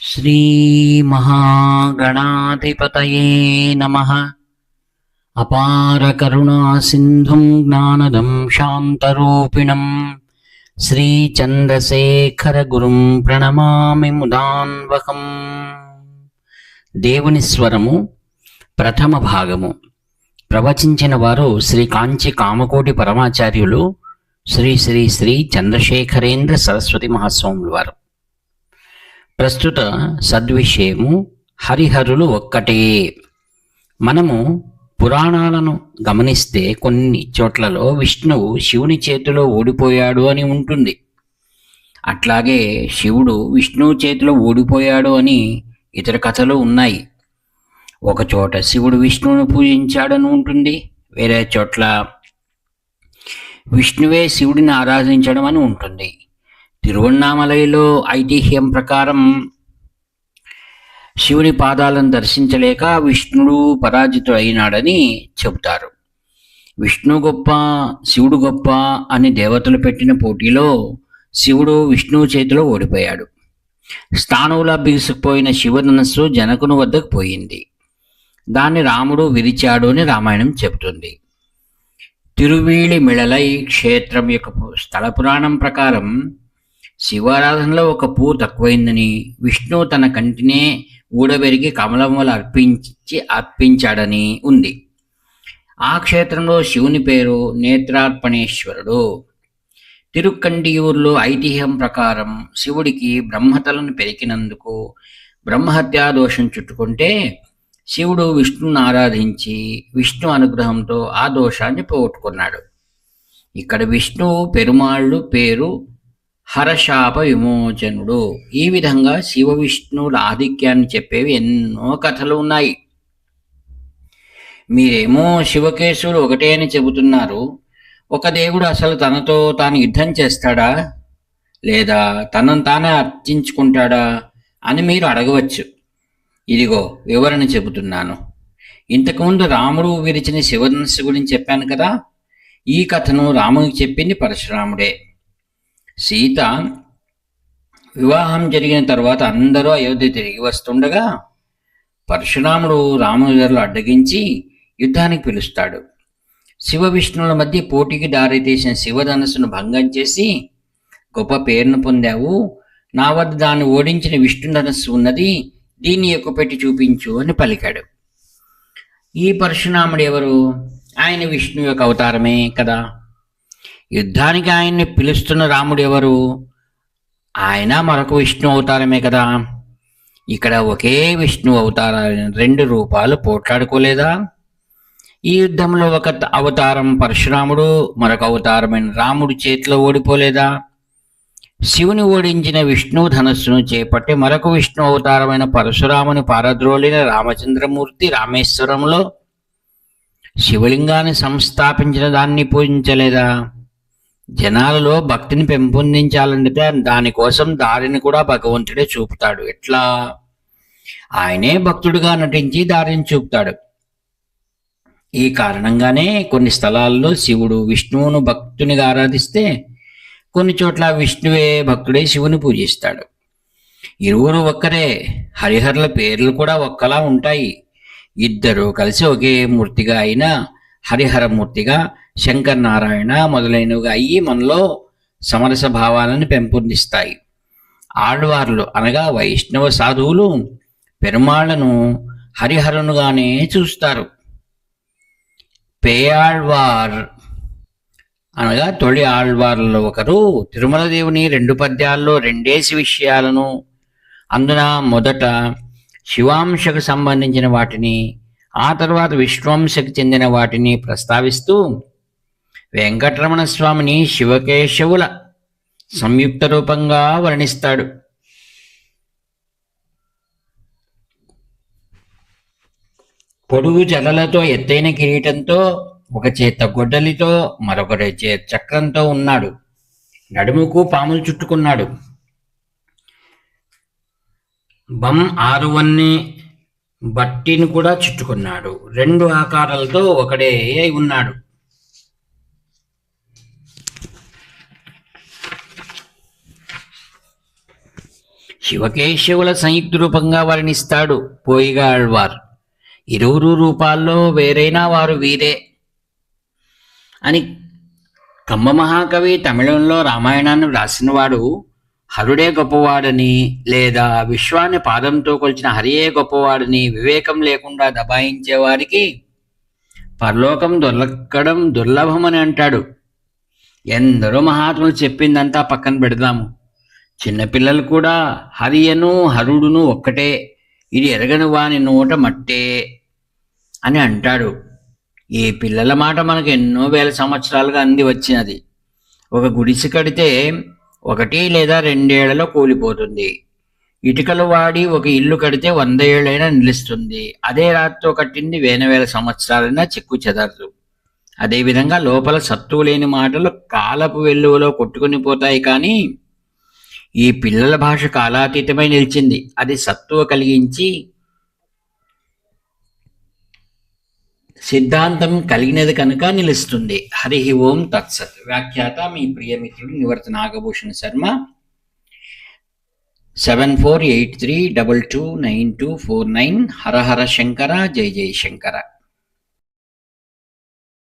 శ్రీమహాగణాధిపతయే నమః. అపార కరుణా సింధుం జ్ఞానదం శాంతరూపిణం శ్రీచంద్రశేఖర గురుం ప్రణమామి ముదాన్వకం. దేవుని స్వరము ప్రథమ భాగము. ప్రవచించిన వారు శ్రీ కాంచి కామకోటి పరమాచార్యులు శ్రీ శ్రీ శ్రీ చంద్రశేఖరేంద్ర సరస్వతి మహాస్వాములు వారు. ప్రస్తుత సద్విషయము హరిహరులు ఒక్కటే. మనము పురాణాలను గమనిస్తే కొన్ని చోట్లలో విష్ణువు శివుని చేతిలో ఓడిపోయాడు అని ఉంటుంది. అట్లాగే శివుడు విష్ణువు చేతిలో ఓడిపోయాడు అని ఇతర కథలు ఉన్నాయి. ఒక చోట శివుడు విష్ణువును పూజించాడని ఉంటుంది, వేరే చోట్ల విష్ణువే శివుడిని ఆరాధించడం అని ఉంటుంది. తిరువణ్ణామలైలో ఐతిహ్యం ప్రకారం శివుని పాదాలను దర్శించలేక విష్ణుడు పరాజితుడైనాడని చెబుతారు. విష్ణు గొప్ప శివుడు గొప్ప అని దేవతలు పెట్టిన పోటీలో శివుడు విష్ణువు చేతిలో ఓడిపోయాడు. స్థానువులా బిగుసుకుపోయిన శివధనస్సు జనకుని వద్దకు పోయింది. దాన్ని రాముడు విరిచాడు అని రామాయణం చెబుతుంది. తిరువీళి మిళలై క్షేత్రం యొక్క స్థల పురాణం ప్రకారం శివారాధనలో ఒక పువ్వు తక్కువైందని విష్ణువు తన కంటినే ఊడబెరిగి కమలములు అర్పించాడని ఉంది. ఆ క్షేత్రంలో శివుని పేరు నేత్రార్పణేశ్వరుడు. తిరుక్కండియూరులో ఐతిహ్యం ప్రకారం శివుడికి బ్రహ్మతలను పెరికినందుకు బ్రహ్మహత్యా దోషం చుట్టుకుంటే శివుడు విష్ణువును ఆరాధించి విష్ణు అనుగ్రహంతో ఆ దోషాన్ని పోగొట్టుకున్నాడు. ఇక్కడ విష్ణువు పెరుమాళ్ళు పేరు హరశాప విమోచనుడు. ఈ విధంగా శివ విష్ణువుల ఆధిక్యాన్ని చెప్పేవి ఎన్నో కథలు ఉన్నాయి. మీరేమో శివకేశవులు ఒకటే అని చెబుతున్నారు. ఒక దేవుడు అసలు తనతో తాను యుద్ధం చేస్తాడా, లేదా తనను తానే అర్చించుకుంటాడా అని మీరు అడగవచ్చు. ఇదిగో వివరణ చెబుతున్నాను. ఇంతకుముందు రాముడు విరిచిన శివధనస్సు గురించి చెప్పాను కదా. ఈ కథను రామునికి చెప్పింది పరశురాముడే. సీత వివాహం జరిగిన తర్వాత అందరూ అయోధ్య తిరిగి వస్తుండగా పరశురాముడు రాముని గారు అడ్డగించి యుద్ధానికి పిలుస్తాడు. శివ విష్ణువుల మధ్య పోటీకి దారితీసిన శివధనస్సును భంగం చేసి గొప్ప పేరును పొందావు. నా వద్ద దాన్ని ఓడించిన విష్ణు ధనస్సు ఉన్నది, దీన్ని ఎక్కుపెట్టి చూపించు అని పలికాడు. ఈ పరశురాముడు ఎవరు? ఆయన విష్ణు యొక్క అవతారమే కదా. యుద్ధానికి ఆయన్ని పిలుస్తున్న రాముడు ఎవరు? ఆయన మరొక విష్ణు అవతారమే కదా. ఇక్కడ ఒకే విష్ణు అవతారాలు రెండు రూపాలు పోట్లాడుకోలేదా? ఈ యుద్ధంలో ఒక అవతారం పరశురాముడు, మరొక అవతారమైన రాముడు చేతిలో ఓడిపోలేదా? శివుని ఓడించిన విష్ణు ధనస్సును చేపట్టి మరొక విష్ణు అవతారమైన పరశురాముని పారద్రోలిన రామచంద్రమూర్తి రామేశ్వరంలో శివలింగాన్ని సంస్థాపించిన దాన్ని పూజించలేదా? జనాలలో భక్తిని పెంపొందించాలంటే దానికోసం దారిని కూడా భగవంతుడే చూపుతాడు. ఎట్లా? ఆయనే భక్తుడిగా నటించి దారిని చూపుతాడు. ఈ కారణంగానే కొన్ని స్థలాల్లో శివుడు విష్ణువును భక్తునిగా ఆరాధిస్తే కొన్ని చోట్ల విష్ణువే భక్తుడే శివుని పూజిస్తాడు. ఇరువురు ఒక్కరే. హరిహరుల పేర్లు కూడా ఒక్కలా ఉంటాయి. ఇద్దరు కలిసి ఒకే మూర్తిగా అయినా హరిహరమూర్తిగా శంకరనారాయణ మొదలైనవిగా అయ్యి మనలో సమరస భావాలను పెంపొందిస్తాయి. ఆళ్వార్లు అనగా వైష్ణవ సాధువులు పెరుమాళ్లను హరిహరునుగానే చూస్తారు. పేయాళ్వార్ అనగా తొలి ఆళ్వార్లలో ఒకరు తిరుమల దేవుని 2 పద్యాల్లో రెండేసి విషయాలను, అందున మొదట శివాంశకు సంబంధించిన వాటిని, ఆ తర్వాత విష్ణువంశకు చెందిన వాటిని ప్రస్తావిస్తూ వెంకటరమణ స్వామిని శివకేశవుల సంయుక్త రూపంగా వర్ణిస్తాడు. పొడుగు జడలతో ఎత్తైన కిరీటంతో, ఒక చేత గొడ్డలితో, మరొకరి చేత చక్రంతో ఉన్నాడు. నడుముకు పాములు చుట్టుకున్నాడు. ఆరువన్ని బట్టిని కూడా చుట్టుకున్నాడు. 2 ఆకారాలతో ఒకడే ఉన్నాడు. శివకేశవుల సంయుక్త రూపంగా వర్ణిస్తాడు పోయిగా ఆళ్వార్. ఇరువురు రూపాల్లో వేరైనా వారు వీరే అని. కమ్మ మహాకవి తమిళంలో రామాయణాన్ని వ్రాసినవాడు హరుడే గొప్పవాడని, లేదా విశ్వాన్ని పాదంతో కొలిచిన హరియే గొప్పవాడని వివేకం లేకుండా దబాయించే వారికి పరలోకం దొరకడం దుర్లభమని అంటాడు. ఎందరో మహాత్ములు చెప్పిందంతా పక్కన పెడదాము. చిన్నపిల్లలు కూడా హరియను హరుడును ఒక్కటే, ఇది ఎరగని వాని నోట మట్టే అని అంటాడు. ఈ పిల్లల మాట మనకు ఎన్నో వేల సంవత్సరాలుగా అంది వచ్చినది. ఒక గుడిసె కడితే 1 లేదా 2 ఏళ్లలో కూలిపోతుంది. ఇటుకలు వాడి ఒక ఇల్లు కడితే 100 ఏళ్ళైనా నిలుస్తుంది. అదే రాతితో కట్టింది వేల సంవత్సరాలైనా చెక్కు చెదరదు. అదేవిధంగా లోపల సత్తువు లేని మాటలు కాలపు వెల్లువలో కొట్టుకుని పోతాయి. కానీ ఈ పిల్లల భాష కాలాతీతమై నిలిచింది. అది సత్తువ కలిగించి సిద్ధాంతం కలిగినది కనుక నిలుస్తుంది. హరి ఓం తత్సత్. వ్యాఖ్యాత మీ ప్రియమిత్రుడు నివర్త నాగభూషణ శర్మ. 7483229249. హర హర శంకర, జయ జయ శంకర.